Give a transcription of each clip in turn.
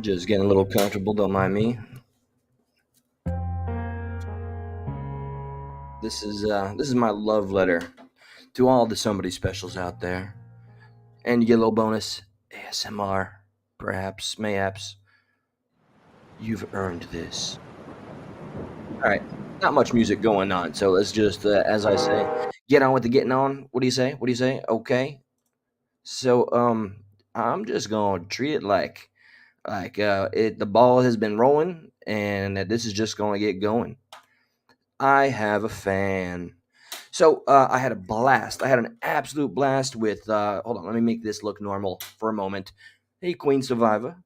Just getting a little comfortable, don't mind me. This is my love letter to all the somebody specials out there. And you get a little bonus ASMR, perhaps, mayhaps. You've earned this. All right, not much music going on, so let's just, as I say, get on with the getting on. What do you say? What do you say? Okay. So, I'm just gonna treat it like the ball has been rolling, and that this is just gonna get going. I have a fan. So I had a blast. I had an absolute blast with. Hold on, let me make this look normal for a moment. Hey, Queen Survivor.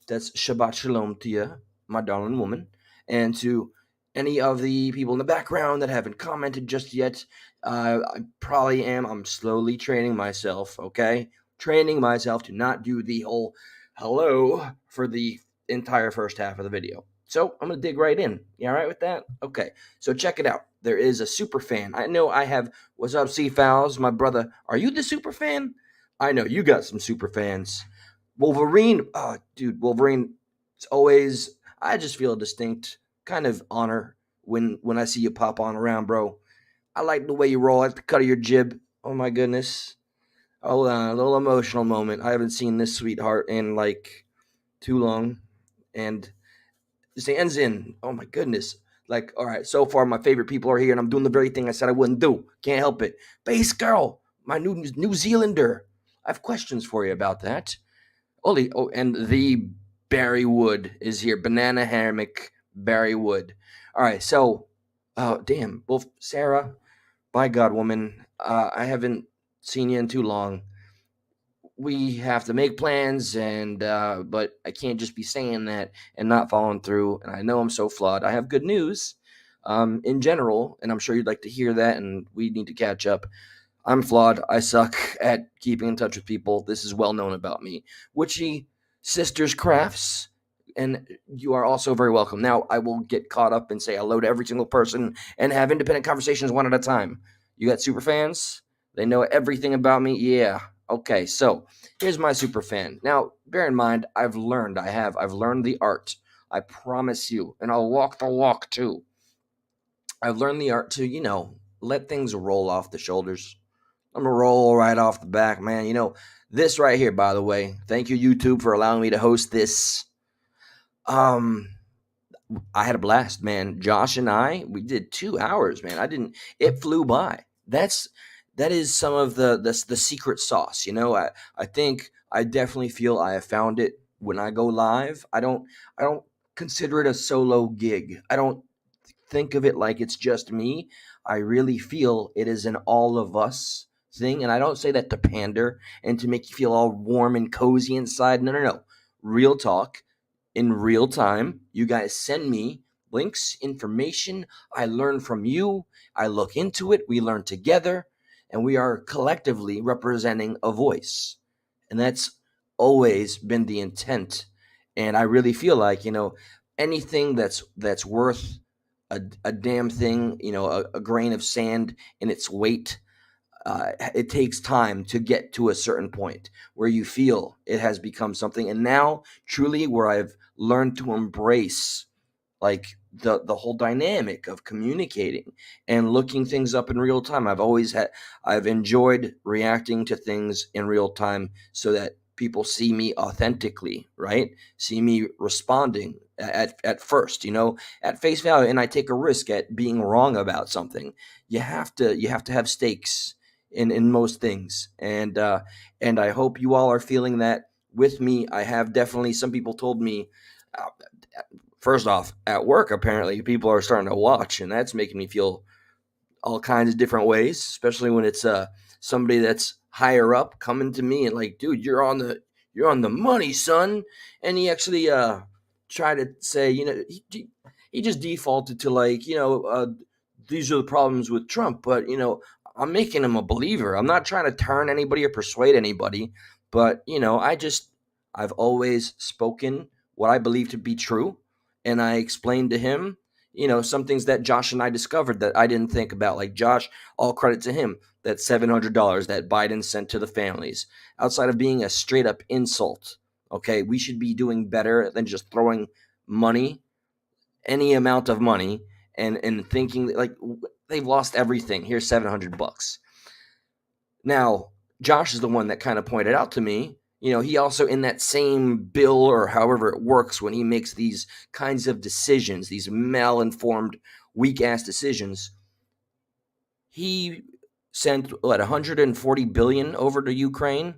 That's Shabbat Shalom to you, my darling woman, and to any of the people in the background that haven't commented just yet. I probably am. I'm slowly training myself. Okay, training myself to not do the whole hello for the entire first half of the video. So I'm gonna dig right in. You all right with that? Okay. So check it out. There is a super fan. I know I have. What's up, C Fowls? My brother. Are you the super fan? I know you got some super fans. Wolverine. Oh, dude, Wolverine. It's always. I just feel a distinct kind of honor when I see you pop on around, bro. I like the way you roll. I like the cut of your jib. Oh my goodness. Hold on, a little emotional moment. I haven't seen this sweetheart in like too long, and Zan's in. Oh my goodness. Like, all right, so far my favorite people are here, and I'm doing the very thing I said I wouldn't do. Can't help it. Base girl, my New Zealander. I have questions for you about that. Oli, oh, and the Barry Wood is here. Banana hammock, Barry Wood. All right, so, oh damn. Well, Sarah, by God, woman, I haven't seen you in too long. We have to make plans, and but I can't just be saying that and not following through. And I know I'm so flawed. I have good news in general, and I'm sure you'd like to hear that, and we need to catch up. I'm flawed. I suck at keeping in touch with people. This is well known about me. Witchy Sisters Crafts, and you are also very welcome. Now, I will get caught up and say hello to every single person and have independent conversations one at a time. You got super fans? They know everything about me? Yeah. Okay, so here's my super fan. Now, bear in mind, I've learned the art. I promise you, and I'll walk the walk too. I've learned the art to, let things roll off the shoulders. I'm gonna roll right off the back, man. This right here, by the way. Thank you, YouTube, for allowing me to host this. Um, I had a blast, man. Josh and we did 2 hours, man. It flew by. That is some of the secret sauce. I think I definitely feel I have found it when I go live. I don't consider it a solo gig. I don't think of it like it's just me. I really feel it is an all of us thing. And I don't say that to pander and to make you feel all warm and cozy inside. No, no, no. Real talk in real time. You guys send me links, information. I learn from you. I look into it. We learn together. And we are collectively representing a voice. And that's always been the intent. And I really feel like, anything that's worth a damn thing, a grain of sand in its weight. It takes time to get to a certain point where you feel it has become something. And now, truly, where I've learned to embrace like the whole dynamic of communicating and looking things up in real time. I've enjoyed reacting to things in real time so that people see me authentically, right? See me responding at first, at face value, and I take a risk at being wrong about something. You have to have stakes in most things, and I hope you all are feeling that with me. I have definitely. Some people told me, uh, first off, at work, apparently people are starting to watch, and that's making me feel all kinds of different ways, especially when it's somebody that's higher up coming to me and like, dude, you're on the money, son. And he actually tried to say, he just defaulted to like, these are the problems with Trump, but I'm making him a believer. I'm not trying to turn anybody or persuade anybody, but I've always spoken what I believe to be true, and I explained to him, some things that Josh and I discovered that I didn't think about. Like Josh, all credit to him, that $700 that Biden sent to the families, outside of being a straight up insult, Okay, we should be doing better than just throwing money, any amount of money, and thinking like they've lost everything. Here's $700. Now, Josh is the one that kind of pointed out to me, he also in that same bill or however it works when he makes these kinds of decisions, these mal-informed, weak-ass decisions, he sent 140 billion over to Ukraine.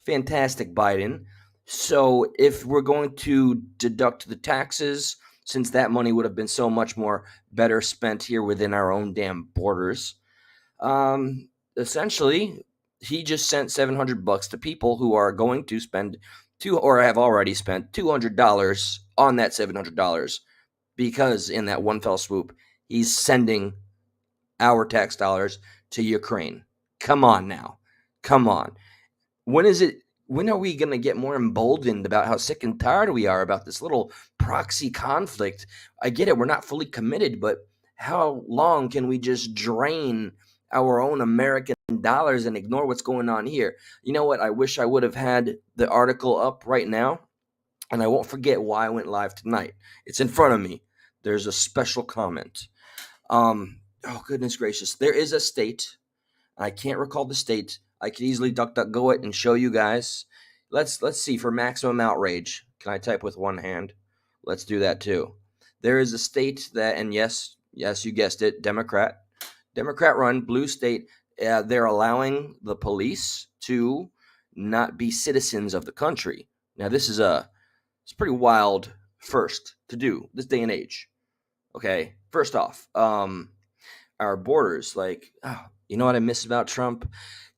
Fantastic, Biden. So if we're going to deduct the taxes, since that money would have been so much more better spent here within our own damn borders, essentially, he just sent $700 to people who are going to spend or have already spent $200 on that $700 because in that one fell swoop, he's sending our tax dollars to Ukraine. Come on now. Come on. When are we going to get more emboldened about how sick and tired we are about this little proxy conflict? I get it, we're not fully committed, but how long can we just drain our own American dollars and ignore what's going on here? You know what? I wish I would have had the article up right now, and I won't forget why I went live tonight. It's in front of me. There's a special comment. Oh goodness gracious. There is a state. I can't recall the state. I could easily DuckDuckGo it and show you guys. Let's see for maximum outrage. Can I type with one hand? Let's do that too. There is a state that, and yes, you guessed it, Democrat run blue state. They're allowing the police to not be citizens of the country. Now this is it's pretty wild first to do this day and age. Okay, first off, our borders, you know what I miss about Trump?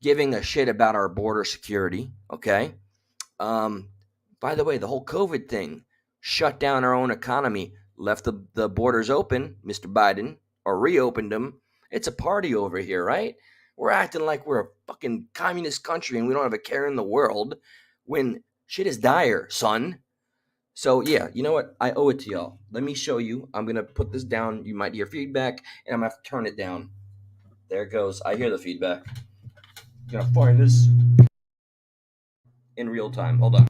Giving a shit about our border security. Okay. By the way, the whole COVID thing shut down our own economy, left the borders open, Mr. Biden, or reopened them. It's a party over here, right? We're acting like we're a fucking communist country and we don't have a care in the world when shit is dire, son. So yeah, you know what? I owe it to y'all. Let me show you. I'm gonna put this down. You might hear feedback, and I'm gonna have to turn it down. There it goes. I hear the feedback. I'm gonna find this in real time. Hold on.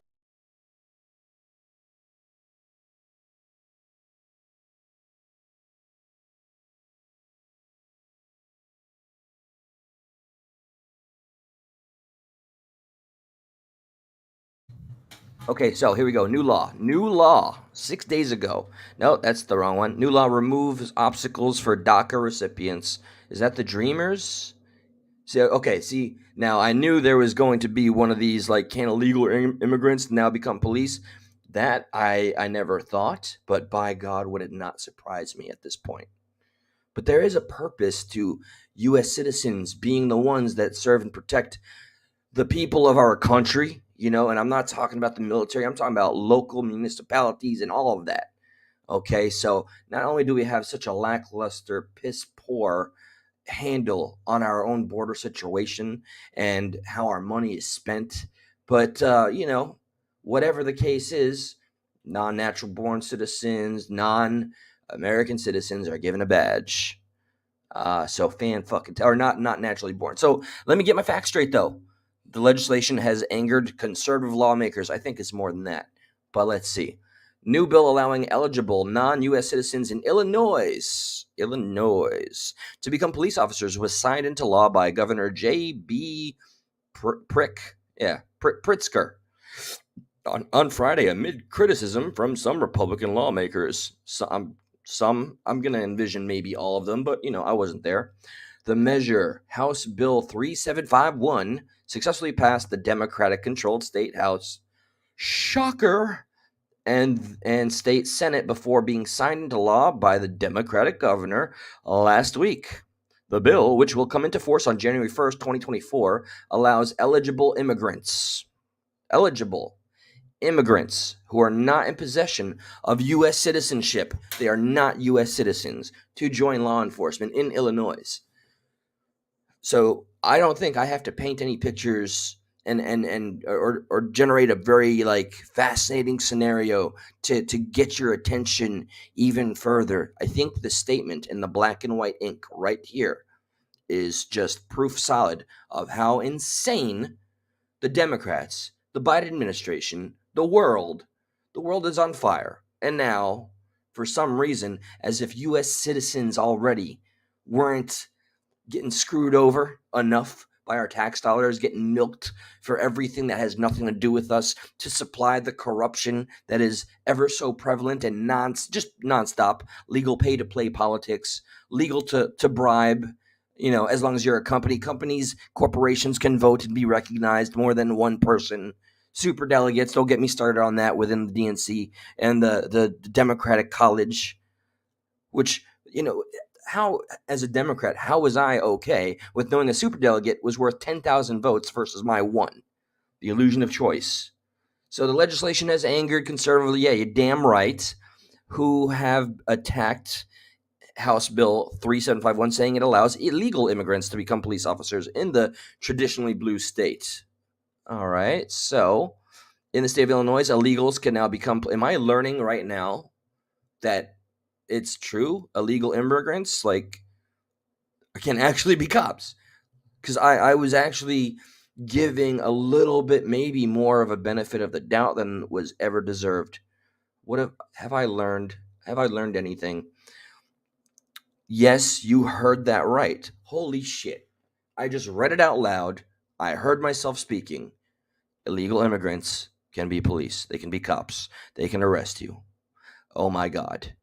Okay, so here we go. New law. New law. 6 days ago. No, that's the wrong one. New law removes obstacles for DACA recipients. Is that the Dreamers? So, okay, see, now I knew there was going to be one of these, like, can illegal immigrants now become police? That I never thought, but by God, would it not surprise me at this point. But there is a purpose to U.S. citizens being the ones that serve and protect the people of our country, and I'm not talking about the military, I'm talking about local municipalities and all of that. Okay, so not only do we have such a lackluster, piss poor handle on our own border situation and how our money is spent, but, whatever the case is, non natural born citizens, non American citizens are given a badge. So fan fucking or not naturally born. So let me get my facts straight though. The legislation has angered conservative lawmakers. I think it's more than that. But let's see. New bill allowing eligible non-U.S. citizens in Illinois, to become police officers was signed into law by Governor J.B. Pritzker on Friday amid criticism from some Republican lawmakers. I'm going to envision maybe all of them, but I wasn't there. The measure, House Bill 3751, successfully passed the Democratic-controlled state House. Shocker! And state Senate before being signed into law by the Democratic governor last week. The bill, which will come into force on January 1st, 2024, allows eligible immigrants who are not in possession of U.S. citizenship, they are not U.S. citizens, to join law enforcement in Illinois. So I don't think I have to paint any pictures or generate a very fascinating scenario to get your attention even further. I think the statement in the black and white ink right here is just proof solid of how insane the Democrats, the Biden administration, The world. The world is on fire. And now, for some reason, as if US citizens already weren't getting screwed over enough by our tax dollars, getting milked for everything that has nothing to do with us to supply the corruption that is ever so prevalent and just nonstop legal pay to play politics, legal to bribe. As long as you're a company, corporations can vote and be recognized more than one person. Super delegates, don't get me started on that within the DNC and the Democratic College, which how, as a Democrat, how was I okay with knowing a superdelegate was worth 10,000 votes versus my one? The illusion of choice. So the legislation has angered conservative, yeah, you're damn right, who have attacked House Bill 3751, saying it allows illegal immigrants to become police officers in the traditionally blue state. All right, so in the state of Illinois, illegals can now become. Am I learning right now that it's true? Illegal immigrants can actually be cops, because I was actually giving a little bit, maybe more of a benefit of the doubt than was ever deserved. What have I learned? Have I learned anything? Yes, you heard that right. Holy shit. I just read it out loud. I heard myself speaking. Illegal immigrants can be police. They can be cops. They can arrest you. Oh my God.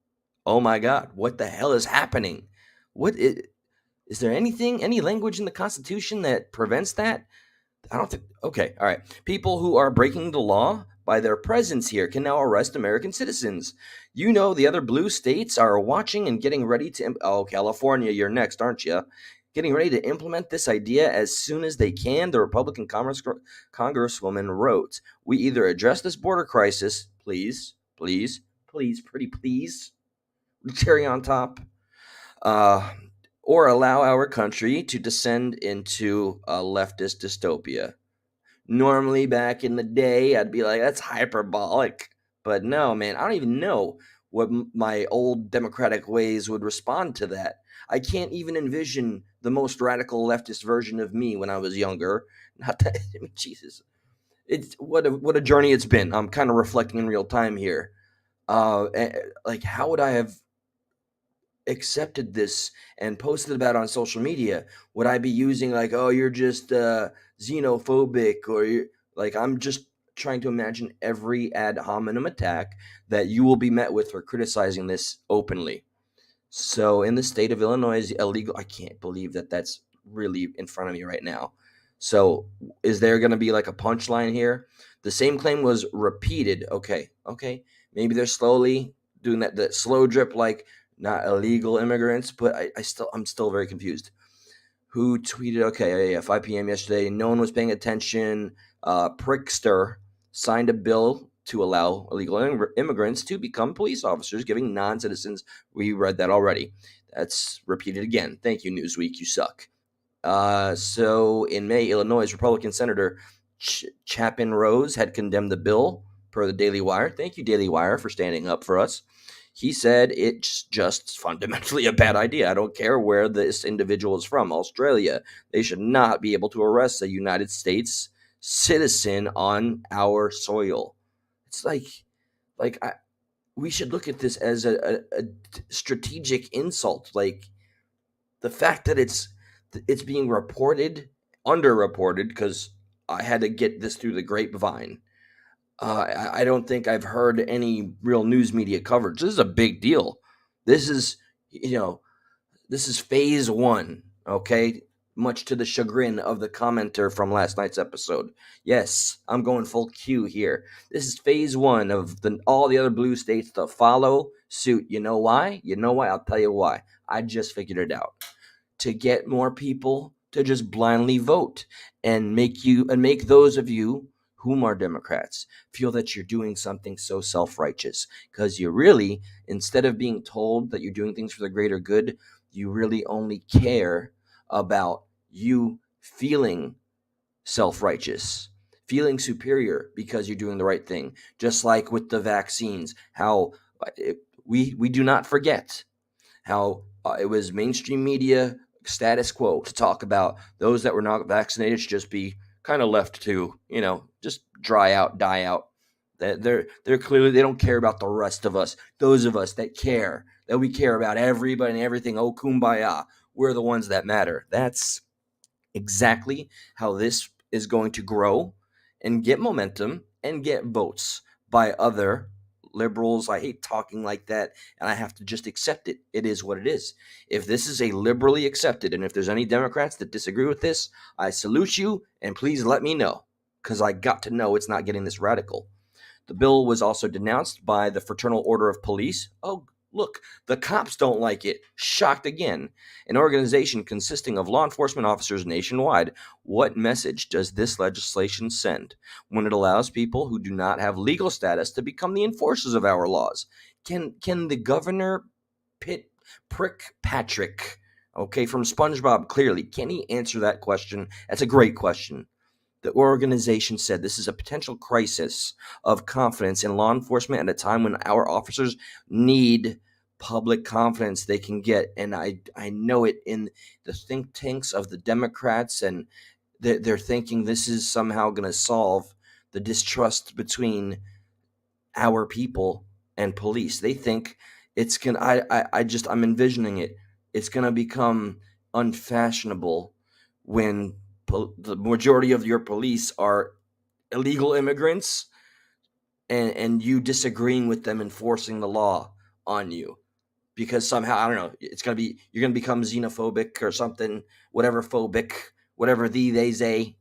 Oh my God. What the hell is happening? Is there any language in the Constitution that prevents that? I don't think. Okay, all right. People who are breaking the law by their presence here can now arrest American citizens. The other blue states are watching and getting ready to. Oh, California, you're next, aren't you? Getting ready to implement this idea as soon as they can. The Republican Congresswoman wrote, "We either address this border crisis, please, please, please, pretty please, cherry on top, uh, or allow our country to descend into a leftist dystopia." Normally, back in the day, I'd be like, that's hyperbolic. But no, man, I don't even know what my old democratic ways would respond to that. I can't even envision the most radical leftist version of me when I was younger. Not that, I mean, Jesus. It's what a journey it's been. I'm kind of reflecting in real time here. Like, how would I have accepted this and posted about it on social media? Would I be using like, oh, you're just xenophobic, or you're like, I'm just trying to imagine every ad hominem attack that you will be met with for criticizing this openly. So in the state of Illinois, illegal. I can't believe that that's really in front of me right now. So is there going to be like a punchline here? The same claim was repeated. Okay. Maybe they're slowly doing that slow drip, like not illegal immigrants, but I'm still very confused. Who tweeted? Okay, yeah, 5 p.m. yesterday. No one was paying attention. Prickster signed a bill to allow illegal immigrants to become police officers, giving non-citizens. We read that already. That's repeated again. Thank you, Newsweek. You suck. So in May, Illinois Republican Senator Chapin Rose had condemned the bill per the Daily Wire. Thank you, Daily Wire, for standing up for us. He said it's just fundamentally a bad idea. I don't care where this individual is from, Australia. They should not be able to arrest a United States citizen on our soil. It's we should look at this as a strategic insult. Like, the fact that it's being reported, underreported, because I had to get this through the grapevine. I don't think I've heard any real news media coverage. This is a big deal. This is, this is phase one, okay? Much to the chagrin of the commenter from last night's episode. Yes, I'm going full Q here. This is phase one of all the other blue states to follow suit. You know why? I'll tell you why. I just figured it out. To get more people to just blindly vote and make those of you whom are Democrats feel that you're doing something so self-righteous, because you really, instead of being told that you're doing things for the greater good, you really only care about you feeling self-righteous, feeling superior because you're doing the right thing. Just like with the vaccines, how we do not forget how it was mainstream media status quo to talk about those that were not vaccinated should just be kind of left to, just dry out, die out. They're clearly, they don't care about the rest of us. Those of us that care, that we care about everybody and everything. Oh, kumbaya. We're the ones that matter. That's exactly how this is going to grow and get momentum and get votes by other liberals. I hate talking like that, and I have to just accept it. It is what it is. If this is a liberally accepted, and if there's any Democrats that disagree with this, I salute you, and please let me know, because I got to know it's not getting this radical. The bill was also denounced by the Fraternal Order of Police. Oh, look, the cops don't like it. Shocked again. An organization consisting of law enforcement officers nationwide. What message does this legislation send when it allows people who do not have legal status to become the enforcers of our laws? Can the governor prick Patrick, okay, from SpongeBob, clearly, can he answer that question? That's a great question. The organization said this is a potential crisis of confidence in law enforcement at a time when our officers need public confidence they can get. And I know it in the think tanks of the Democrats, and they're thinking this is somehow going to solve the distrust between our people and police. They think it's going to, I'm envisioning it. It's going to become unfashionable when the majority of your police are illegal immigrants, and you disagreeing with them enforcing the law on you, because somehow, I don't know, you're gonna become xenophobic or something, whatever phobic, whatever they say.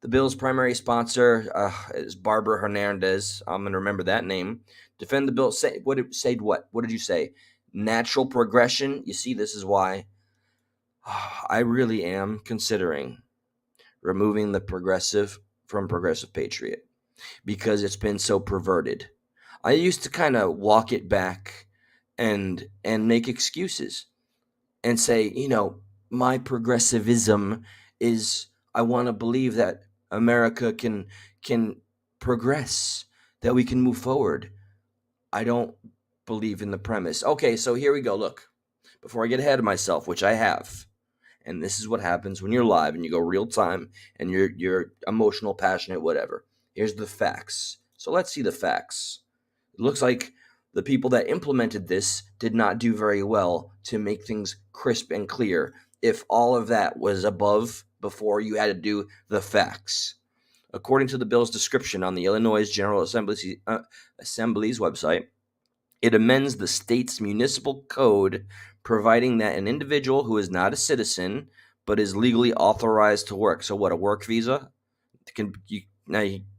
The bill's primary sponsor is Barbara Hernandez. I'm gonna remember that name. Defend the bill. What did you say? Natural progression. You see, this is why I really am considering removing the progressive from Progressive Patriot, because it's been so perverted. I used to kind of walk it back and make excuses and say, my progressivism is, I want to believe that America can progress, that we can move forward. I don't believe in the premise. Okay, so here we go. Look, before I get ahead of myself, which I have, and this is what happens when you're live and you go real time and you're emotional, passionate, whatever. Here's the facts. So let's see the facts. It looks like the people that implemented this did not do very well to make things crisp and clear. If all of that was above before you had to do the facts. According to the bill's description on the Illinois General Assembly's website, it amends the state's municipal code, providing that an individual who is not a citizen but is legally authorized to work. So what, a work visa?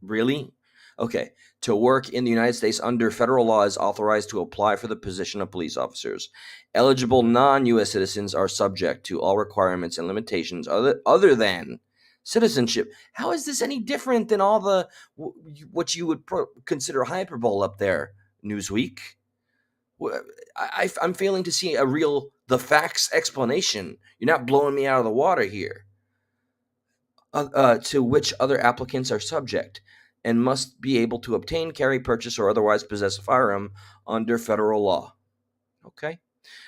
Really? Okay. To work in the United States under federal law is authorized to apply for the position of police officers. Eligible non-U.S. citizens are subject to all requirements and limitations other than citizenship. How is this any different than all the what you would consider hyperbole up there, Newsweek? I'm failing to see the facts explanation. You're not blowing me out of the water here. To which other applicants are subject and must be able to obtain, carry, purchase, or otherwise possess a firearm under federal law. Okay.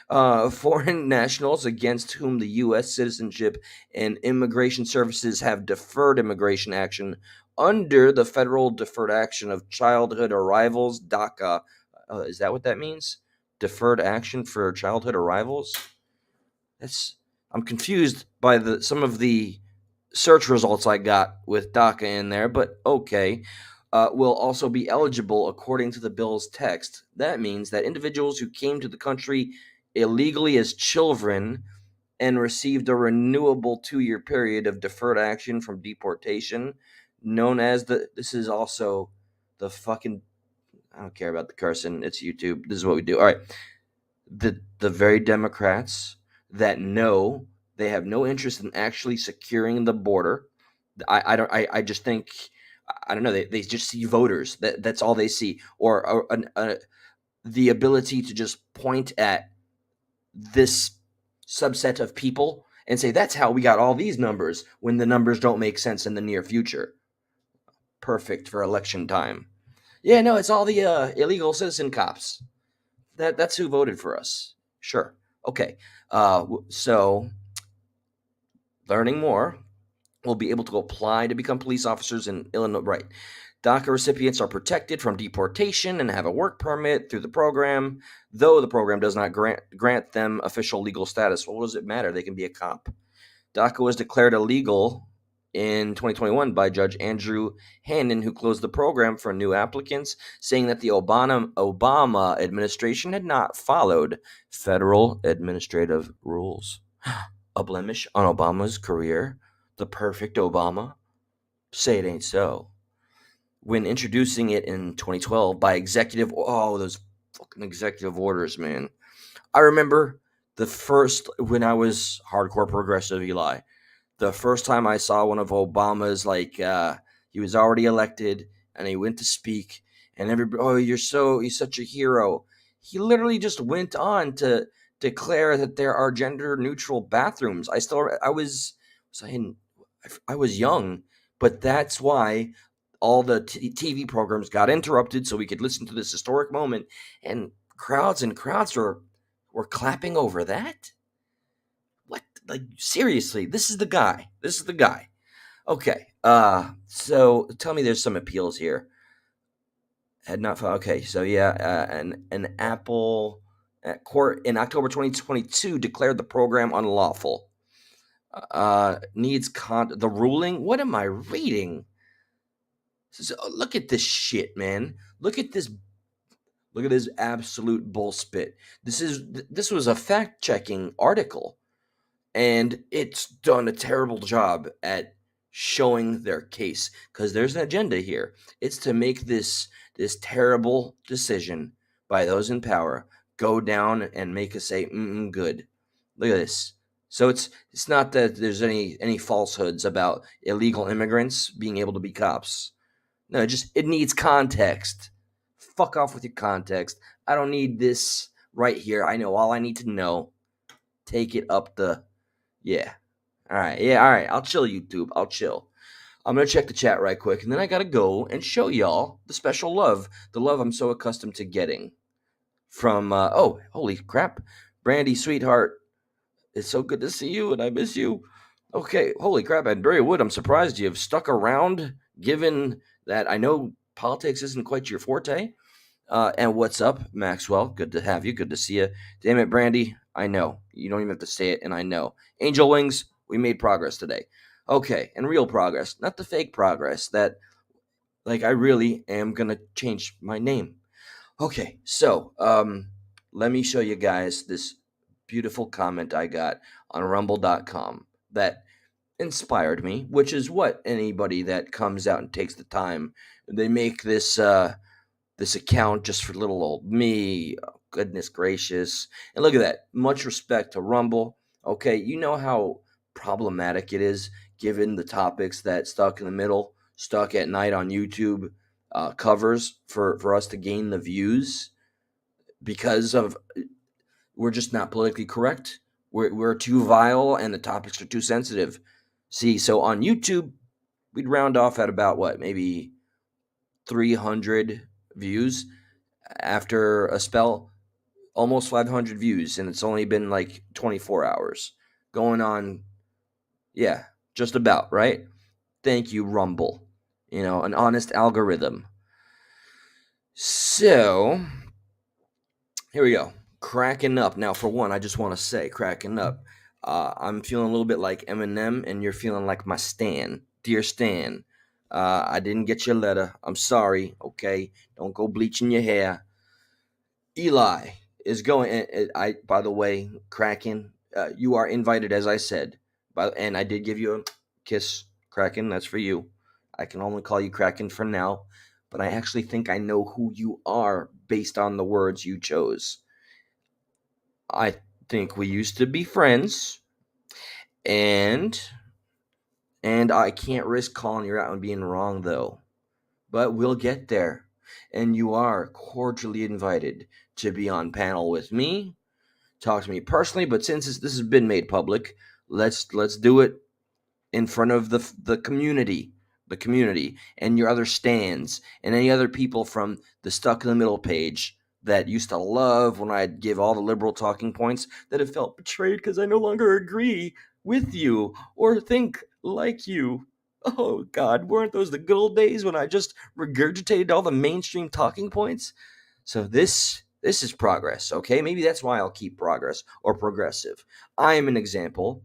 Foreign nationals against whom the U.S. Citizenship and Immigration Services have deferred immigration action under the Federal Deferred Action of Childhood Arrivals, DACA. Is that what that means? Deferred action for childhood arrivals? I'm confused by some of the search results I got with DACA in there, but okay. Will also be eligible according to the bill's text. That means that individuals who came to the country illegally as children and received a renewable 2-year period of deferred action from deportation, known as this is also the fucking, I don't care about the cursing, it's YouTube. This is what we do. All right. The very Democrats that know they have no interest in actually securing the border. I just think, I don't know, they just see voters. That's all they see, or the ability to just point at this subset of people and say that's how we got all these numbers when the numbers don't make sense in the near future. Perfect for election time. Yeah, no, it's all the illegal citizen cops. That's who voted for us. Sure. Okay. So learning more, will be able to apply to become police officers in Illinois. Right. DACA recipients are protected from deportation and have a work permit through the program, though the program does not grant them official legal status. Well, what does it matter? They can be a cop. DACA was declared illegal in 2021 by Judge Andrew Hannon, who closed the program for new applicants, saying that the Obama administration had not followed federal administrative rules. A blemish on Obama's career? The perfect Obama? Say it ain't so. When introducing it in 2012 by those fucking executive orders, man. I remember when I was hardcore progressive, Eli, the first time I saw one of Obama's, he was already elected and he went to speak, and everybody, oh, he's such a hero. He literally just went on to declare that there are gender neutral bathrooms. I was young, but that's why all the TV programs got interrupted so we could listen to this historic moment, and crowds were clapping over that. What? Like, seriously, this is the guy. Okay. So tell me there's some appeals here. Had not filed. Okay. So yeah, an Apple court in October 2022 declared the program unlawful. The ruling. What am I reading? Look at this shit, man. Look at this absolute bullspit. This was a fact-checking article, and it's done a terrible job at showing their case, because there's an agenda here. It's to make this terrible decision by those in power go down and make us say, good. Look at this. So it's not that there's any falsehoods about illegal immigrants being able to be cops. No, it needs context. Fuck off with your context. I don't need this right here. I know all I need to know. Take it up the... Yeah. All right. Yeah, all right. I'll chill, YouTube. I'll chill. I'm going to check the chat right quick, and then I got to go and show y'all the special love. The love I'm so accustomed to getting from... oh, holy crap. Brandy, sweetheart. It's so good to see you, and I miss you. Okay, holy crap, and Barry Wood, I'm surprised you've stuck around, given that I know politics isn't quite your forte. And what's up, Maxwell? Good to have you. Good to see you. Damn it, Brandy. I know. You don't even have to say it, and I know. Angel Wings, we made progress today. Okay, and real progress, not the fake progress that, I really am going to change my name. Okay, so let me show you guys this beautiful comment I got on rumble.com that inspired me, which is what anybody that comes out and takes the time, they make this account just for little old me. Oh, goodness gracious. And look at that. Much respect to Rumble. Okay, you know how problematic it is given the topics that Stuck in the Middle, Stuck at Night on YouTube covers for us to gain the views, because of we're just not politically correct. We're too vile and the topics are too sensitive. See, so on YouTube, we'd round off at about what, maybe 300 views. After a spell, almost 500 views, and it's only been 24 hours. Going on, yeah, just about, right? Thank you, Rumble. An honest algorithm. So, here we go. Cracking up. Now, for one, I just want to say, cracking up. I'm feeling a little bit like Eminem, and you're feeling like my Stan. Dear Stan, I didn't get your letter. I'm sorry, okay? Don't go bleaching your hair. Eli is going. By the way, Kraken, you are invited, as I said. And I did give you a kiss, Kraken. That's for you. I can only call you Kraken for now, but I actually think I know who you are based on the words you chose. I think we used to be friends, and I can't risk calling you out and being wrong, though. But we'll get there. And you are cordially invited to be on panel with me, talk to me personally. But since this has been made public, let's do it in front of the community, and your other stands, and any other people from the Stuck in the Middle page that used to love when I'd give all the liberal talking points, that have felt betrayed because I no longer agree with you or think like you. Oh God, weren't those the good old days when I just regurgitated all the mainstream talking points? So this is progress, okay? Maybe that's why I'll keep progress or progressive. I am an example,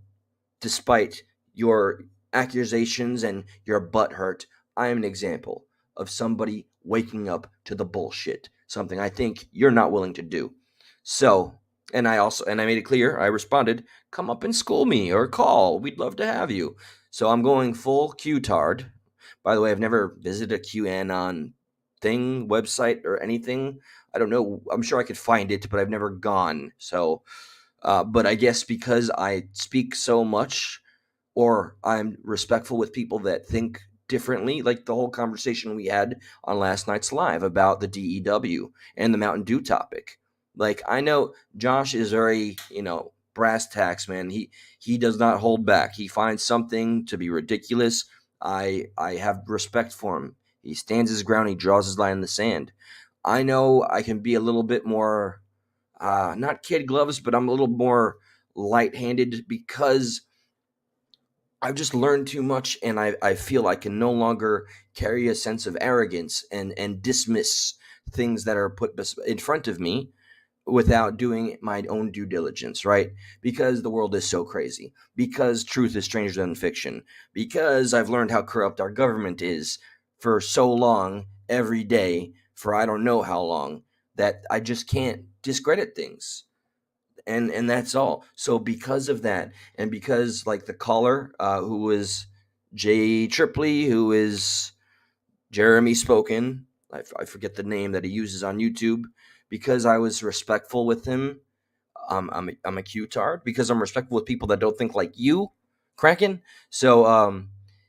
despite your accusations and your butt hurt. I am an example of somebody waking up to the bullshit, something I think you're not willing to do. So, and I made it clear, I responded, come up and school me or call. We'd love to have you. So I'm going full Q-tard. By the way, I've never visited a QAnon thing, website, or anything. I don't know. I'm sure I could find it, but I've never gone. So, but I guess because I speak so much, or I'm respectful with people that think differently, like the whole conversation we had on last night's live about the DEW and the Mountain Dew topic. Like, I know Josh is very, brass tacks, man. He does not hold back. He finds something to be ridiculous. I have respect for him. He stands his ground. He draws his line in the sand. I know I can be a little bit more, not kid gloves, but I'm a little more light-handed because I've just learned too much, and I feel I can no longer carry a sense of arrogance and dismiss things that are put in front of me without doing my own due diligence, right? Because the world is so crazy, because truth is stranger than fiction, because I've learned how corrupt our government is for so long, every day, for I don't know how long, that I just can't discredit things. And that's all. So because of that, and because like the caller, who is Jay Tripley, who is Jeremy Spoken, I forget the name that he uses on YouTube, because I was respectful with him. I'm a Q-tard because I'm respectful with people that don't think like you, Kraken. So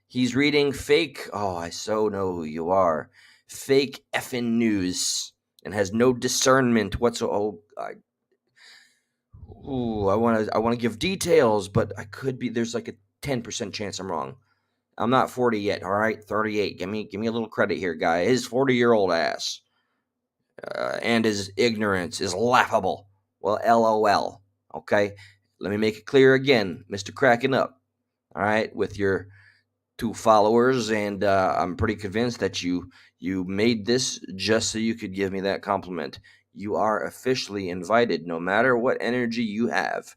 he's reading fake. Oh, I so know who you are. Fake effing news and has no discernment whatsoever. Oh, I want to give details, but I could be. There's like a 10% chance I'm wrong. I'm not 40 yet. All right, 38. Give me a little credit here, guy. His 40-year-old ass and his ignorance is laughable. Well, LOL. Okay, let me make it clear again, Mister Cracking Up. All right, with your two followers, and I'm pretty convinced that you made this just so you could give me that compliment. You are officially invited, no matter what energy you have,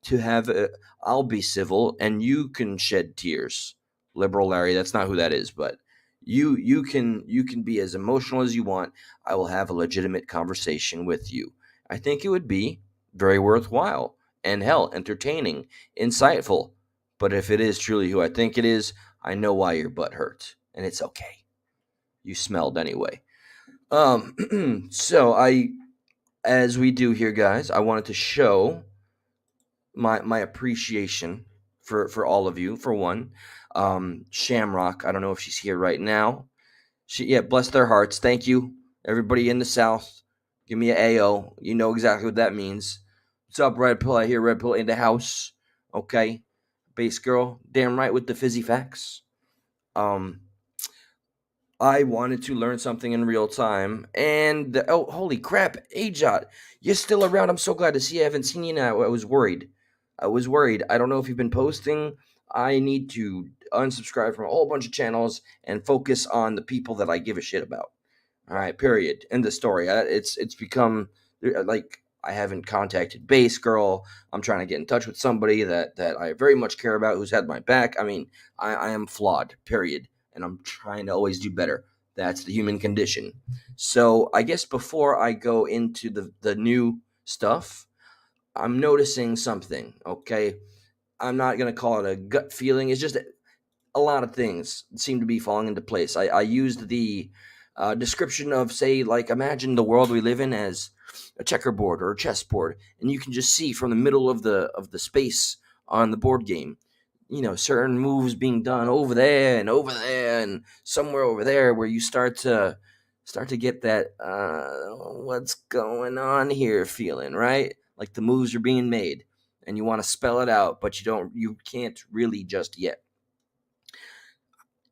to have a, I'll be civil and you can shed tears. Liberal Larry, that's not who that is, but you can be as emotional as you want. I will have a legitimate conversation with you. I think it would be very worthwhile and hell, entertaining, insightful. But if it is truly who I think it is, I know why your butt hurts, and it's okay. You smelled anyway. So as we do here, guys, I wanted to show my appreciation for all of you. For one, Shamrock, I don't know if she's here right now. Yeah, bless their hearts. Thank you, everybody in the South. Give me a AO. You know exactly what that means. What's up, Red Pill? I hear Red Pill in the house. Okay, Base Girl, damn right with the fizzy facts. Um, I wanted to learn something in real time, and oh, holy crap, Ajot, you're still around. I'm so glad to see you. I haven't seen you now. I was worried. I was worried. I don't know if you've been posting. I need to unsubscribe from a whole bunch of channels and focus on the people that I give a shit about. All right, period. End of story. It's become like I haven't contacted Base Girl. I'm trying to get in touch with somebody that I very much care about, who's had my back. I mean, I am flawed. Period, and I'm trying to always do better. That's the human condition. So I guess before I go into the new stuff, I'm noticing something. Okay, I'm not gonna call it a gut feeling. It's just a lot of things seem to be falling into place. I used the description of, say, like, imagine the world we live in as a checkerboard or a chessboard, and you can just see from the middle of the space on the board game, certain moves being done over there and somewhere over there, where you start to get that what's going on here feeling, right? Like the moves are being made, and you want to spell it out, but you can't really just yet.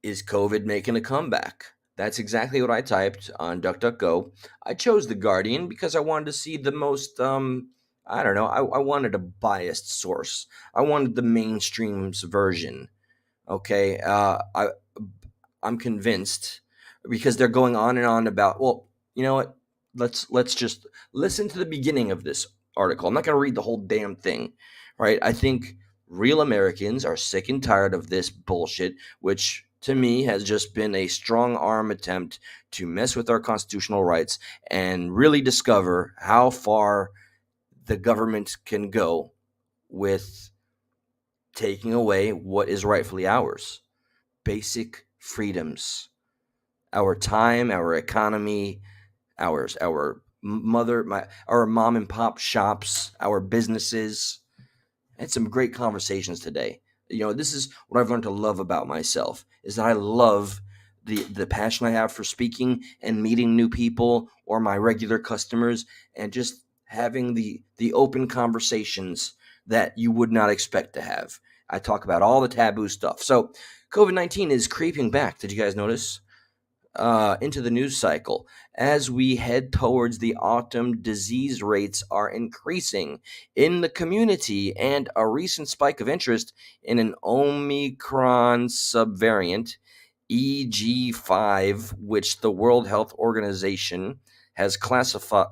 Is COVID making a comeback? That's exactly what I typed on DuckDuckGo. I chose The Guardian because I wanted to see the most, I don't know, I wanted a biased source. I wanted the mainstream's version. Okay, I'm convinced because they're going on and on about. Well, you know what? Let's just listen to the beginning of this article. I'm not going to read the whole damn thing, right? I think real Americans are sick and tired of this bullshit, which to me has just been a strong arm attempt to mess with our constitutional rights and really discover how far the government can go with taking away what is rightfully ours: basic freedoms, our time, our economy, our mom and pop shops, our businesses. Had some great conversations today. This is what I've learned to love about myself, is that I love the passion I have for speaking and meeting new people or my regular customers, and just having the open conversations that you would not expect to have. I talk about all the taboo stuff. So COVID-19 is creeping back. Did you guys notice? Into the news cycle. As we head towards the autumn, disease rates are increasing in the community, and a recent spike of interest in an Omicron subvariant, EG5, which the World Health Organization has classified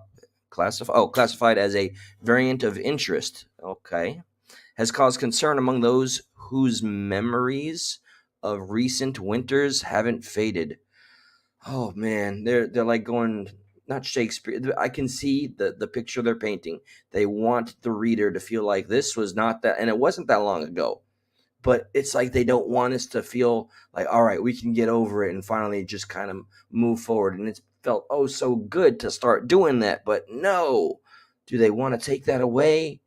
as a variant of interest. Okay, has caused concern among those whose memories of recent winters haven't faded. Oh man, they're like going, not Shakespeare. I can see the picture they're painting. They want the reader to feel like this was not that, and it wasn't that long ago. But it's like they don't want us to feel like, all right, we can get over it and finally just kind of move forward. And it's felt oh so good to start doing that, but no, do they want to take that away?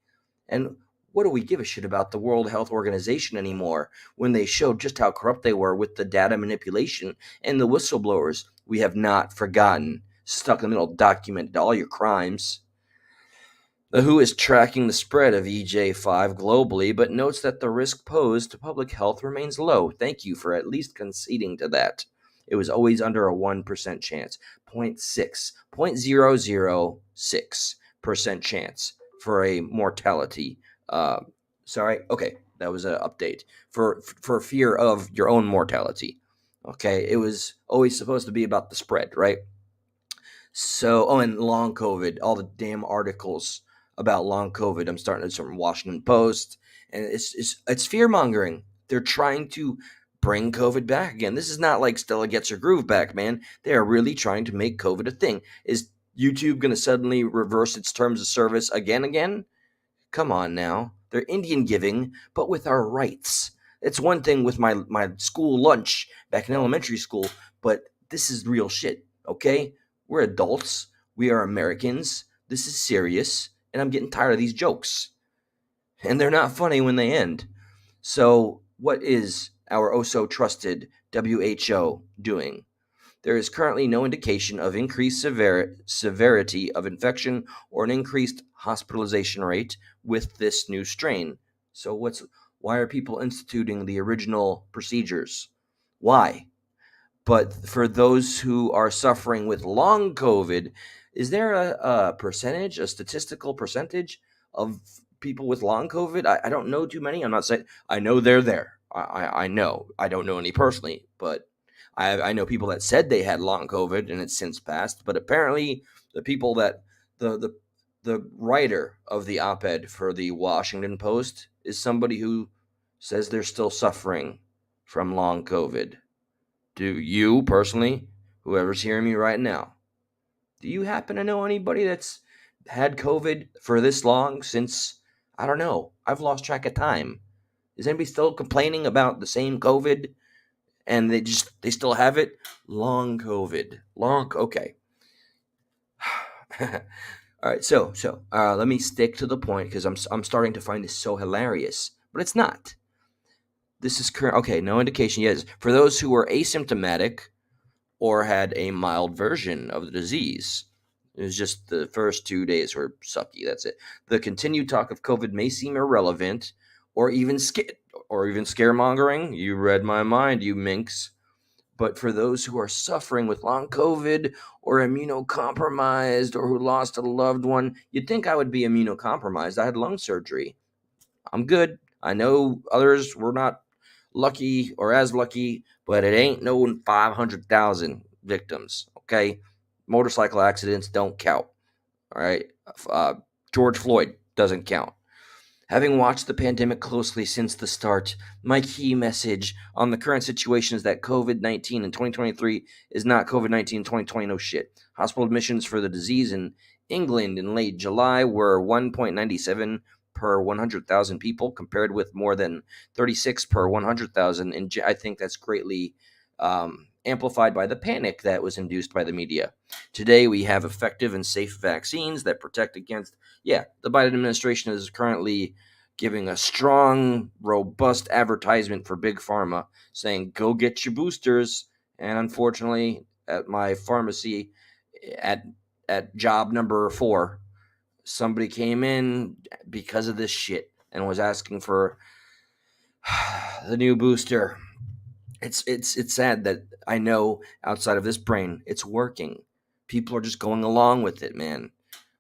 And what do we give a shit about the World Health Organization anymore when they showed just how corrupt they were with the data manipulation and the whistleblowers? We have not forgotten. Stuck in the middle, documented all your crimes. The WHO is tracking the spread of EJ5 globally, but notes that the risk posed to public health remains low. Thank you for at least conceding to that. It was always under a 1% chance. 0.6% chance for a mortality. Okay, that was an update. For fear of your own mortality. Okay, it was always supposed to be about the spread, right? So, and long COVID, all the damn articles about long COVID. I'm starting to from Washington Post, and it's fear mongering. They're trying to bring COVID back again. This is not like Stella gets her groove back, man. They are really trying to make COVID a thing. Is YouTube going to suddenly reverse its terms of service again? Come on now. They're Indian giving, but with our rights. It's one thing with my school lunch back in elementary school, but this is real shit, okay? We're adults. We are Americans. This is serious, and I'm getting tired of these jokes. And they're not funny when they end. So, what is our oh so trusted WHO doing? There is currently no indication of increased severity of infection or an increased hospitalization rate with this new strain. So why are people instituting the original procedures? Why? But for those who are suffering with long COVID, is there a percentage, a statistical percentage of people with long COVID? I don't know too many. I'm not saying I know they're there. I know. I don't know any personally, but I know people that said they had long COVID and it's since passed. But apparently, the people that the writer of the op-ed for the Washington Post is somebody who says they're still suffering from long COVID. Do you personally, whoever's hearing me right now, do you happen to know anybody that's had COVID for this long since, I don't know, I've lost track of time. Is anybody still complaining about the same COVID and they still have it? Long COVID. Okay. All right, so let me stick to the point because I'm starting to find this so hilarious, but it's not. This is current. Okay, no indication yet. For those who are asymptomatic or had a mild version of the disease. It was just the first 2 days were sucky. That's it. The continued talk of COVID may seem irrelevant or even scaremongering. You read my mind, you minx. But for those who are suffering with long COVID or immunocompromised or who lost a loved one, you'd think I would be immunocompromised. I had lung surgery. I'm good. I know others were not lucky or as lucky, but it ain't no 500,000 victims. Okay, motorcycle accidents don't count. All right, uh, George Floyd doesn't count. Having watched the pandemic closely since the start, my key message on the current situation is that COVID 19 in 2023 is not COVID 19 in 2020. No shit. Hospital admissions for the disease in England in late July were 1.97 per 100,000 people, compared with more than 36 per 100,000. And I think that's greatly amplified by the panic that was induced by the media. Today, we have effective and safe vaccines that protect against. Yeah, the Biden administration is currently giving a strong, robust advertisement for Big Pharma, saying, go get your boosters. And unfortunately, at my pharmacy, at job number 4, somebody came in because of this shit and was asking for the new booster. It's sad that I know outside of this brain, it's working. People are just going along with it, man.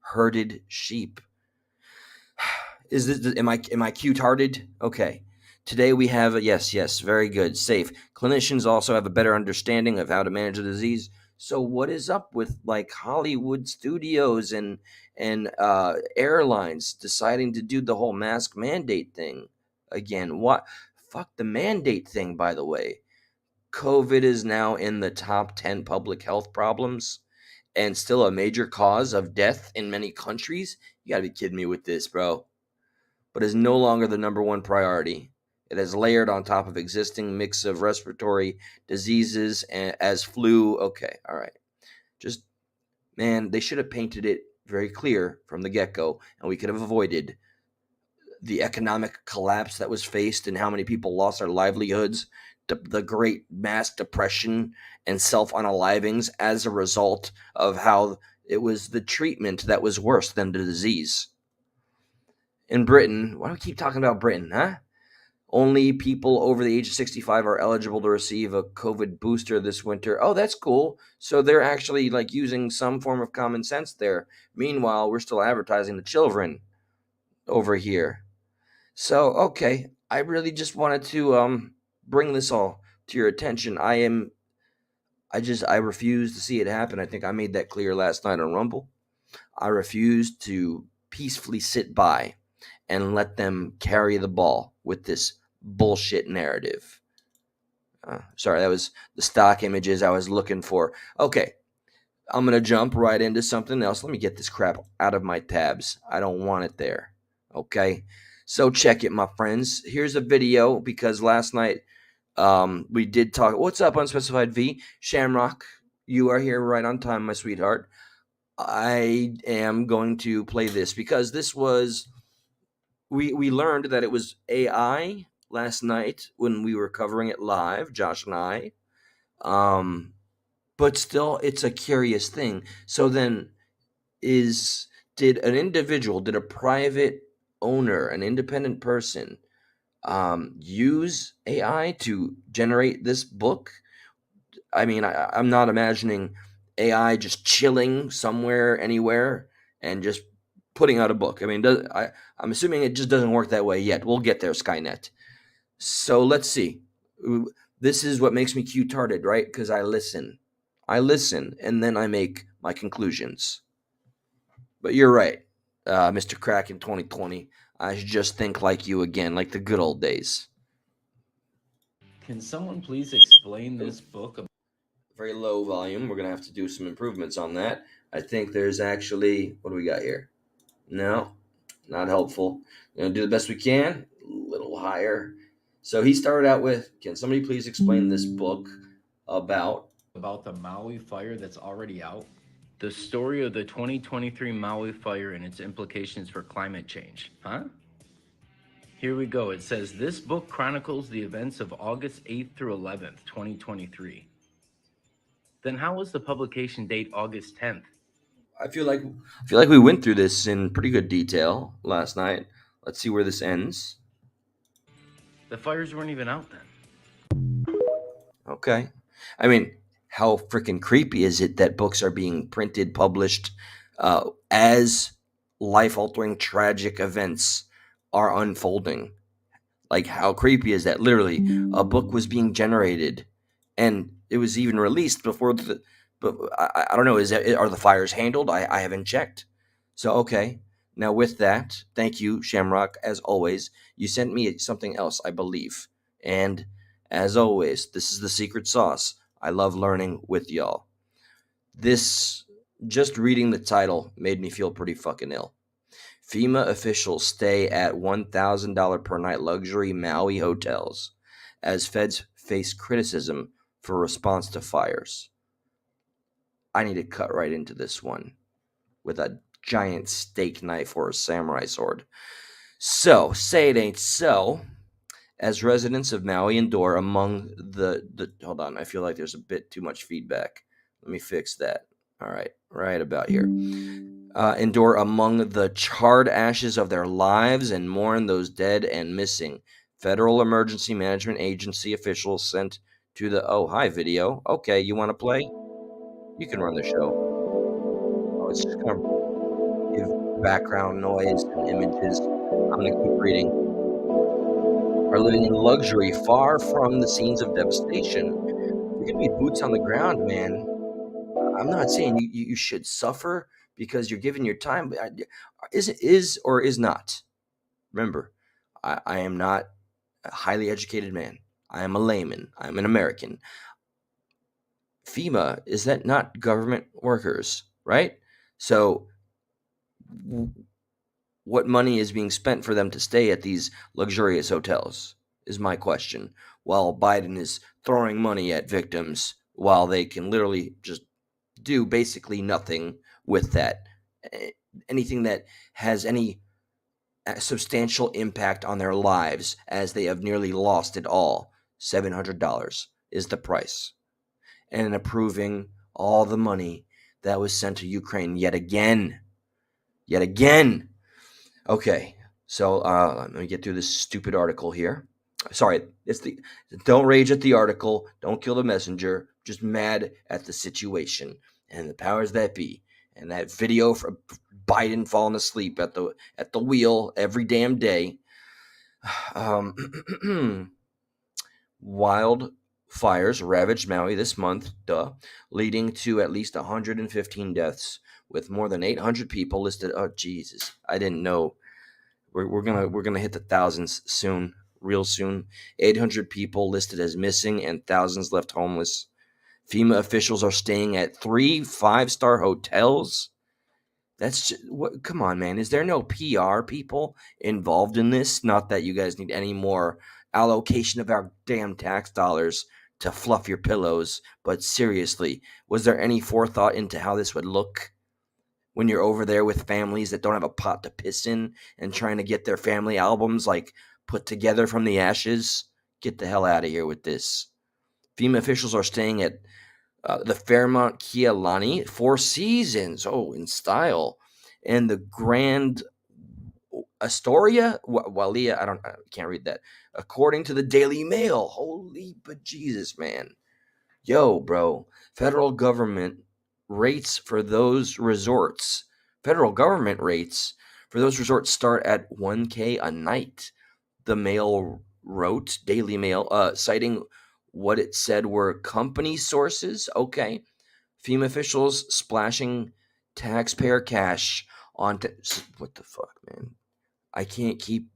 Herded sheep. Is this am I cute hearted? Okay. Today we have a yes, very good, safe. Clinicians also have a better understanding of how to manage the disease. So what is up with like Hollywood studios and airlines deciding to do the whole mask mandate thing again? What? Fuck the mandate thing, by the way. COVID is now in the top 10 public health problems and still a major cause of death in many countries. You gotta be kidding me with this, bro. But is no longer the number one priority. It has layered on top of existing mix of respiratory diseases as flu. Okay, all right. Just, man, they should have painted it very clear from the get-go, and we could have avoided the economic collapse that was faced and how many people lost their livelihoods, the great mass depression and self-unalivings as a result of how it was the treatment that was worse than the disease. In Britain, why do we keep talking about Britain, huh? Only people over the age of 65 are eligible to receive a COVID booster this winter. Oh, that's cool. So they're actually like using some form of common sense there. Meanwhile, we're still advertising to children over here. So, okay, I really just wanted to bring this all to your attention. I refuse to see it happen. I think I made that clear last night on Rumble. I refuse to peacefully sit by and let them carry the ball with this bullshit narrative. Sorry, that was the stock images I was looking for. Okay, I'm going to jump right into something else. Let me get this crap out of my tabs. I don't want it there. Okay, so check it, my friends. Here's a video because last night we did talk. What's up, Unspecified V? Shamrock, you are here right on time, my sweetheart. I am going to play this because this was we learned that it was AI last night when we were covering it live, Josh and I. But still, it's a curious thing. So then, is did an individual, did a private owner, an independent person, use AI to generate this book? I mean, I'm not imagining AI just chilling somewhere, anywhere, and just putting out a book. I mean, I'm assuming it just doesn't work that way yet. We'll get there, Skynet. So let's see. This is what makes me cute-hearted, right? Because I listen, and then I make my conclusions. But you're right, Mr. Crack in 2020. I should just think like you again, like the good old days. Can someone please explain this book? Very low volume. We're gonna have to do some improvements on that. I think there's actually, what do we got here? No, not helpful. Gonna do the best we can. A little higher. So he started out with, "Can somebody please explain this book about?" About the Maui fire that's already out? The story of the 2023 Maui fire and its implications for climate change, huh? Here we go. It says this book chronicles the events of August 8th through 11th, 2023. Then how was the publication date August 10th? I feel like we went through this in pretty good detail last night. Let's see where this ends. The fires weren't even out then. Okay. I mean, how freaking creepy is it that books are being printed, published as life altering, tragic events are unfolding? Like, how creepy is that? Literally, a book was being generated, and it was even released before the. But I don't know. Are the fires handled? I haven't checked. So okay. Now with that, thank you, Shamrock. As always, you sent me something else, I believe. And as always, this is the secret sauce. I love learning with y'all. This, just reading the title made me feel pretty fucking ill. FEMA officials stay at $1,000 per night luxury Maui hotels as feds face criticism for response to fires. I need to cut right into this one with a giant steak knife or a samurai sword. So, say it ain't so. As residents of Maui endure among the hold on, I feel like there's a bit too much feedback. Let me fix that. All right about here. Endure among the charred ashes of their lives and mourn those dead and missing. Federal Emergency Management Agency officials sent to the hi video. Okay, you want to play? You can run the show. Oh, it's just gonna give background noise and images. I'm gonna keep reading. Are living in luxury far from the scenes of devastation. You're gonna be boots on the ground, man. I'm not saying you should suffer because you're giving your time. But is or is not. Remember, I am not a highly educated man. I am a layman. I'm an American. FEMA, is that not government workers, right? So what money is being spent for them to stay at these luxurious hotels is my question. While Biden is throwing money at victims while they can literally just do basically nothing with that. Anything that has any substantial impact on their lives, as they have nearly lost it all. $700 is the price. And approving all the money that was sent to Ukraine yet again. Yet again. Okay, so let me get through this stupid article here. Sorry, don't rage at the article. Don't kill the messenger. Just mad at the situation and the powers that be. And that video from Biden falling asleep at the wheel every damn day. Wildfires ravaged Maui this month, leading to at least 115 deaths, with more than 800 people listed. Oh Jesus, I didn't know. We're gonna hit the thousands soon, real soon. 800 people listed as missing and thousands left homeless. FEMA officials are staying at 3 5-star hotels. That's just, what? Come on, man. Is there no PR people involved in this? Not that you guys need any more allocation of our damn tax dollars to fluff your pillows, but seriously, was there any forethought into how this would look when you're over there with families that don't have a pot to piss in and trying to get their family albums like put together from the ashes? Get the hell out of here with this. FEMA officials are staying at the Fairmont Kealani, Four Seasons, in style, and the Grand Astoria, Walia. I can't read that. According to the Daily Mail, holy bejesus, man, yo, bro, federal government rates for those resorts. Federal government rates for those resorts start at $1K a night. The Mail wrote, Daily Mail, citing what it said were company sources. Okay. FEMA officials splashing taxpayer cash onto what the fuck, man? I can't keep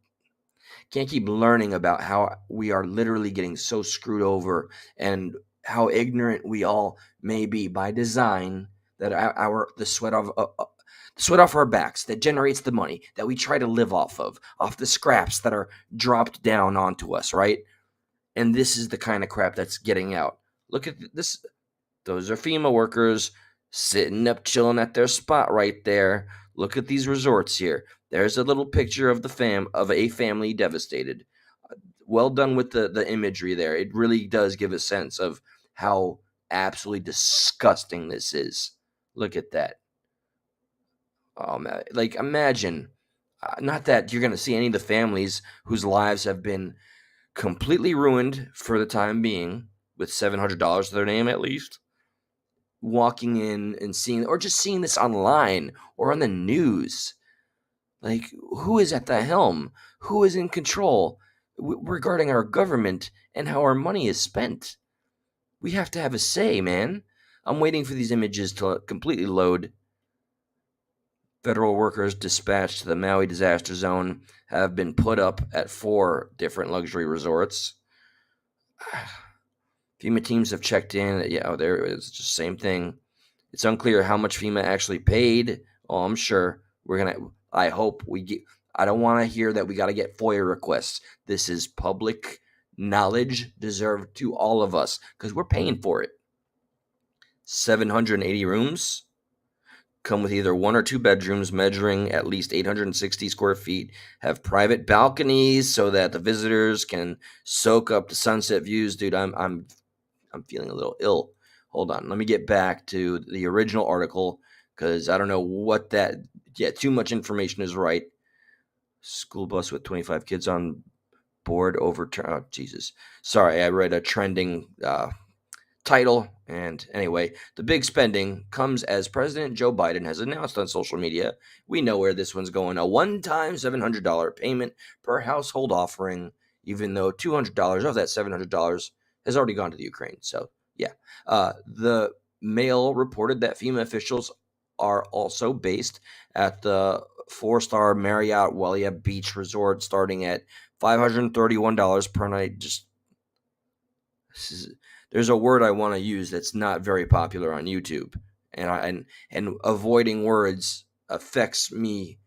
learning about how we are literally getting so screwed over and how ignorant we all may be by design, that the sweat off our backs that generates the money that we try to live off the scraps that are dropped down onto us, right? And this is the kind of crap that's getting out. Look at this. Those are FEMA workers sitting up chilling at their spot right there. Look at these resorts here. There's a little picture of a family devastated. Well done with the imagery there. It really does give a sense of how absolutely disgusting this is. Look at that. Oh man, like imagine, not that you're going to see any of the families whose lives have been completely ruined for the time being with $700 to their name at least, walking in and seeing, or just seeing this online or on the news. Like, who is at the helm? Who is in control? regarding our government and how our money is spent. We have to have a say, man. I'm waiting for these images to completely load. Federal workers dispatched to the Maui disaster zone have been put up at 4 different luxury resorts. FEMA teams have checked in. Yeah, there is just same thing. It's unclear how much FEMA actually paid. Oh, I'm sure we're gonna. I hope we get. I don't want to hear that we got to get FOIA requests. This is public knowledge deserved to all of us because we're paying for it. 780 rooms come with either 1 or 2 bedrooms measuring at least 860 square feet, have private balconies so that the visitors can soak up the sunset views. Dude, I'm feeling a little ill. Hold on, let me get back to the original article because I don't know what that. Yeah, too much information is right. School bus with 25 kids on board overturned. Oh, Jesus. Sorry, I read a trending title. And anyway, the big spending comes as President Joe Biden has announced on social media. We know where this one's going. A one-time $700 payment per household offering, even though $200 of that $700 has already gone to the Ukraine. So, yeah. The Mail reported that FEMA officials are also based at the 4-star Marriott Walia Beach Resort, starting at $531 per night. Just there's a word I want to use that's not very popular on YouTube, and avoiding words affects me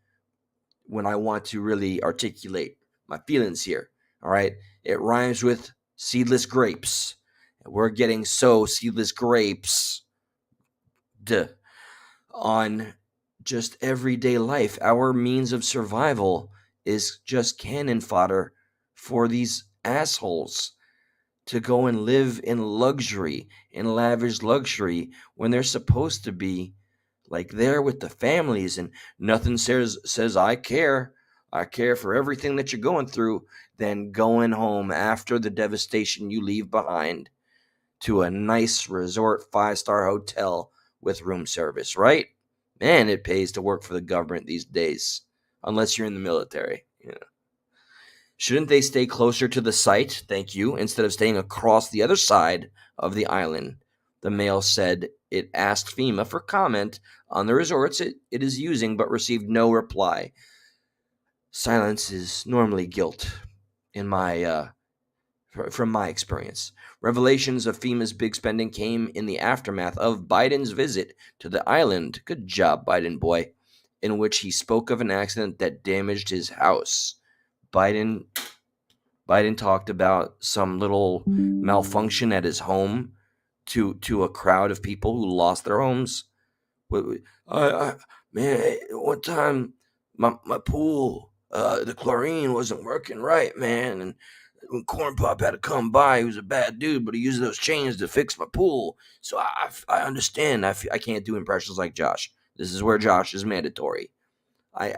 when I want to really articulate my feelings here. All right, it rhymes with seedless grapes. We're getting seedless grapes on just everyday life. Our means of survival is just cannon fodder for these assholes to go and live in luxury, in lavish luxury, when they're supposed to be like there with the families. And nothing says I care. I care for everything that you're going through, than going home after the devastation you leave behind to a nice resort 5-star hotel with room service, right? Man, it pays to work for the government these days, unless you're in the military. Shouldn't they stay closer to the site, thank you, instead of staying across the other side of the island? The Mail said it asked FEMA for comment on the resorts it is using, but received no reply. Silence is normally guilt, in my from my experience. Revelations of FEMA's big spending came in the aftermath of Biden's visit to the island. Good job, Biden boy. In which he spoke of an accident that damaged his house. Biden talked about some little malfunction at his home to a crowd of people who lost their homes. Man, one time my pool, the chlorine wasn't working right, man, and when Corn Pop had to come by, he was a bad dude, but he used those chains to fix my pool. So I understand. I can't do impressions like Josh. This is where Josh is mandatory.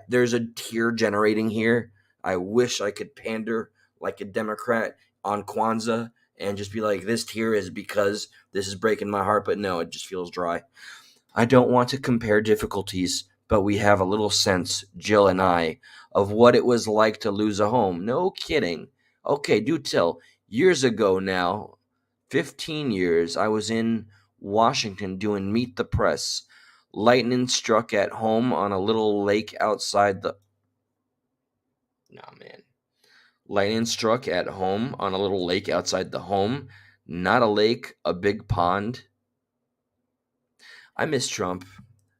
There's a tear generating here. I wish I could pander like a Democrat on Kwanzaa and just be like, this tear is because this is breaking my heart, but no, it just feels dry. I don't want to compare difficulties, but we have a little sense, Jill and I, of what it was like to lose a home. No kidding. Okay, do tell. Years ago now, 15 years, I was in Washington doing Meet the Press. Lightning struck at home on a little lake outside the. Nah, man. Lightning struck at home on a little lake outside the home. Not a lake, a big pond. I miss Trump.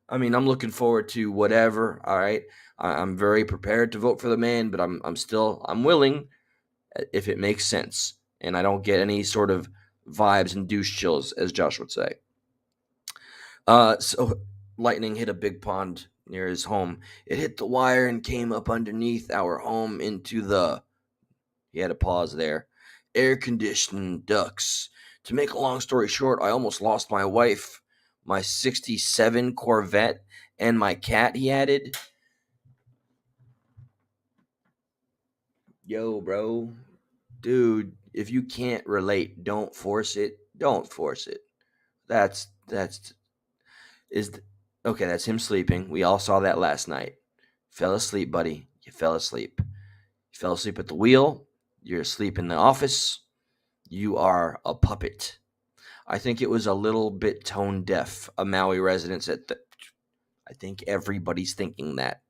I mean, I'm looking forward to whatever. All right, I'm very prepared to vote for the man, but I'm willing if it makes sense, and I don't get any sort of vibes and douche chills, as Josh would say. So lightning hit a big pond near his home. It hit the wire and came up underneath our home into the. He had a pause there. Air conditioning ducts. To make a long story short, I almost lost my wife, my 67 Corvette, and my cat, he added. Yo, bro. Dude, if you can't relate, don't force it. Don't force it. That's is okay, that's him sleeping. We all saw that last night. Fell asleep, buddy. You fell asleep. You fell asleep at the wheel. You're asleep in the office. You are a puppet. I think it was a little bit tone deaf, a Maui resident. I think everybody's thinking that.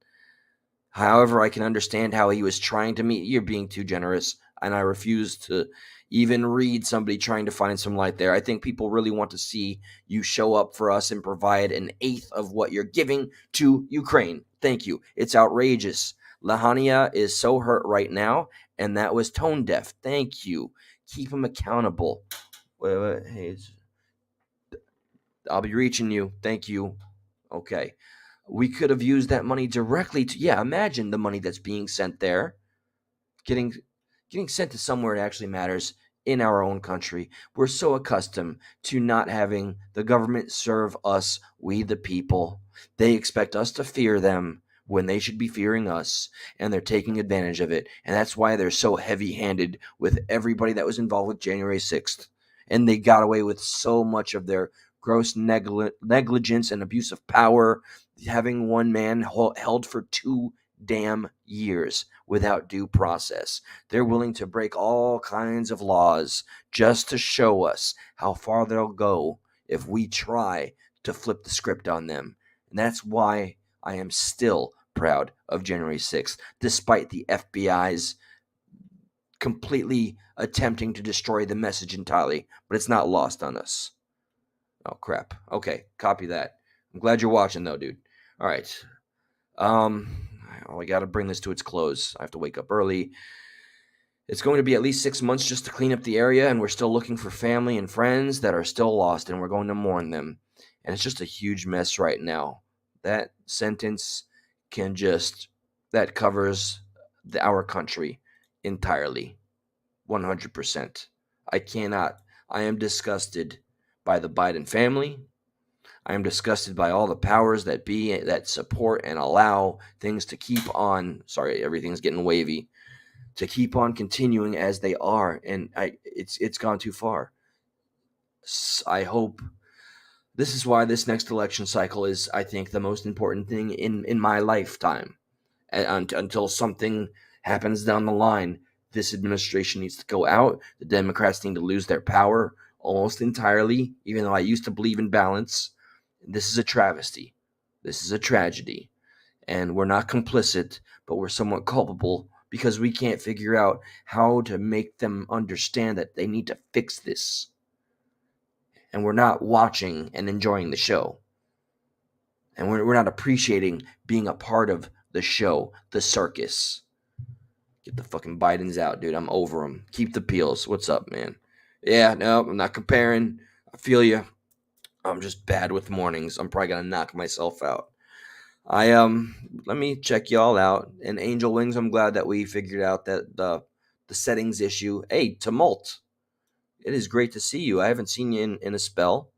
However, I can understand how he was trying to meet. You're being too generous, and I refuse to even read somebody trying to find some light there. I think people really want to see you show up for us and provide an eighth of what you're giving to Ukraine. Thank you. It's outrageous. Lahania is so hurt right now, and that was tone deaf. Thank you. Keep him accountable. Wait, hey, I'll be reaching you. Thank you. Okay. We could have used that money directly to, yeah, imagine the money that's being sent there getting sent to somewhere it actually matters in our own country. We're so accustomed to not having the government serve us, we the people. They expect us to fear them when they should be fearing us, and they're taking advantage of it. And that's why they're so heavy-handed with everybody that was involved with January 6th. And they got away with so much of their gross negligence and abuse of power, having one man held for 2 damn years without due process. They're willing to break all kinds of laws just to show us how far they'll go if we try to flip the script on them. And that's why I am still proud of January 6th, despite the FBI's completely attempting to destroy the message entirely, but it's not lost on us. Oh, crap. Okay, copy that. I'm glad you're watching, though, dude. All right. I got to bring this to its close. I have to wake up early. It's going to be at least 6 months just to clean up the area, and we're still looking for family and friends that are still lost, and we're going to mourn them. And it's just a huge mess right now. That sentence that covers our country entirely, 100%. I am disgusted by the Biden family. I am disgusted by all the powers that be that support and allow things to keep on. Sorry, everything's getting wavy. To keep on continuing as they are, and it's gone too far. I hope this is why this next election cycle is, I think, the most important thing in my lifetime. Until something happens down the line, this administration needs to go out. The Democrats need to lose their power almost entirely, even though I used to believe in balance. This is a travesty. This is a tragedy. And we're not complicit, but we're somewhat culpable because we can't figure out how to make them understand that they need to fix this. And we're not watching and enjoying the show. And we're not appreciating being a part of the show, the circus. Get the fucking Bidens out, dude. I'm over them. Keep the peels. What's up, man? Yeah, no, I'm not comparing. I feel you. I'm just bad with mornings. I'm probably gonna knock myself out. Let me check y'all out. And Angel Wings, I'm glad that we figured out that the settings issue. Hey, Tumult. It is great to see you. I haven't seen you in a spell.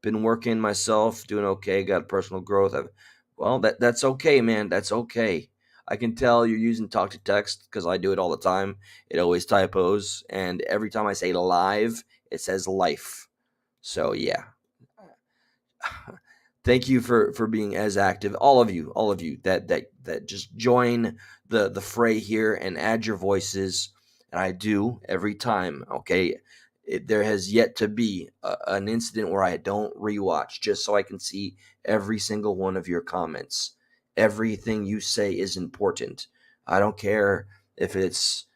Been working myself, doing okay, got personal growth. That's okay, man. That's okay. I can tell you're using talk to text because I do it all the time. It always typos, and every time I say live, it says life. So yeah. Thank you for being as active, all of you that just join the fray here and add your voices, and I do every time. Okay, there has yet to be an incident where I don't rewatch just so I can see every single one of your comments. Everything you say is important. I don't care if it's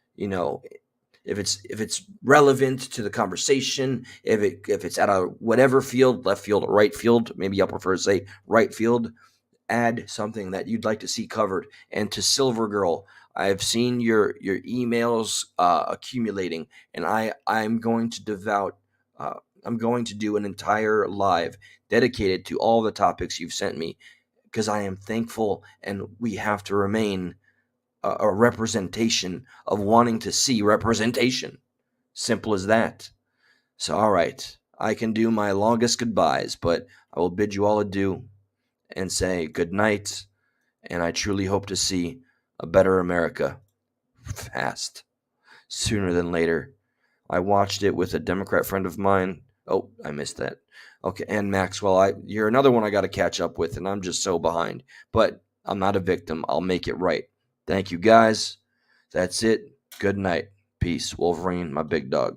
if it's relevant to the conversation, if it's at a whatever field, left field, right field, maybe I'll prefer to say right field, add something that you'd like to see covered. And to Silver Girl, I've seen your emails accumulating, and I'm going to I'm going to do an entire live dedicated to all the topics you've sent me because I am thankful, and we have to remain a representation of wanting to see representation. Simple as that. So, all right, I can do my longest goodbyes, but I will bid you all adieu and say good night, and I truly hope to see a better America fast, sooner than later. I watched it with a Democrat friend of mine. Oh, I missed that. Okay, and Maxwell, you're another one I got to catch up with, and I'm just so behind. But I'm not a victim. I'll make it right. Thank you, guys. That's it. Good night. peace, Wolverine, my big dog.